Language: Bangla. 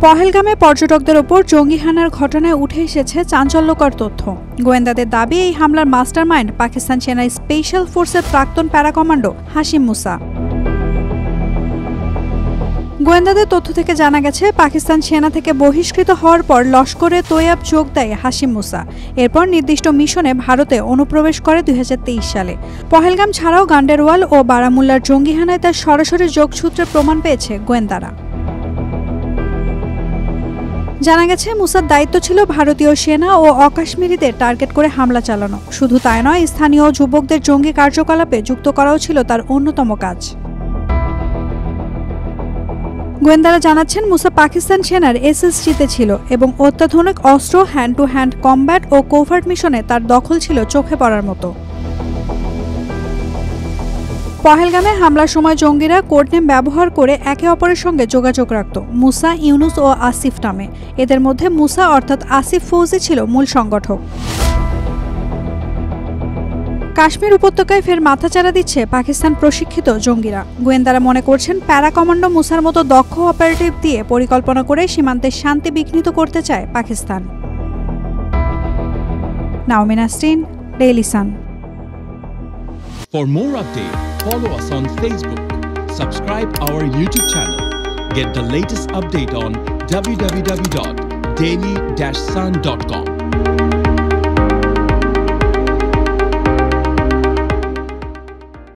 পহেলগামে পর্যটকদের ওপর জঙ্গি হানার ঘটনায় উঠে এসেছে চাঞ্চল্যকর তথ্য। গোয়েন্দাদের দাবি, এই হামলার মাস্টারমাইন্ড পাকিস্তান সেনার স্পেশাল ফোর্সের প্রাক্তন প্যারা কমান্ডো হাশিম মুসা। গোয়েন্দাদের তথ্য থেকে জানা গেছে, পাকিস্তান সেনা থেকে বহিষ্কৃত হওয়ার পর লস্করে তৈয়ব যোগ দেয় হাশিম মুসা। এরপর নির্দিষ্ট মিশনে ভারতে অনুপ্রবেশ করে 2023 সালে। পহেলগাম ছাড়াও গান্ডেরওয়াল ও বারামুল্লার জঙ্গি হানায় তার সরাসরি যোগসূত্রের প্রমাণ পেয়েছে গোয়েন্দারা। জানা গেছে, মুসার দায়িত্ব ছিল ভারতীয় সেনা ও অকাশ্মীরিদের টার্গেট করে হামলা চালানো। শুধু তাই নয়, স্থানীয় যুবকদের জঙ্গি কার্যকলাপে যুক্ত করাও ছিল তার অন্যতম কাজ। গোয়েন্দারা জানাচ্ছেন, মুসা পাকিস্তান সেনার SSGতে ছিল এবং অত্যাধুনিক অস্ত্র, হ্যান্ড টু হ্যান্ড কমব্যাট ও কোভার্ট মিশনে তার দখল ছিল চোখে পড়ার মতো। পহেলগামে হামলার সময় জঙ্গিরা কোডনেম ব্যবহার করে একে অপরের সঙ্গে যোগাযোগ রাখত, মুসা, ইউনুস ও আসিফ নামে। এদের মধ্যে মুসা অর্থাৎ আসিফ ফৌজি ছিল মূল সংগঠক। কাশ্মীর উপত্যকায় ফের মাথাচাড়া দিচ্ছে পাকিস্তান প্রশিক্ষিত জঙ্গিরা। গোয়েন্দারা মনে করছেন, প্যারা কমান্ডো মুসার মতো দক্ষ অপারেটিভ দিয়ে পরিকল্পনা করে সীমান্তের শান্তি বিঘ্নিত করতে চায় Pakistan. Naomi Nasrin, Daily Sun. For more updates, follow us on Facebook, subscribe our YouTube channel, get the latest update on www.daily-sun.com.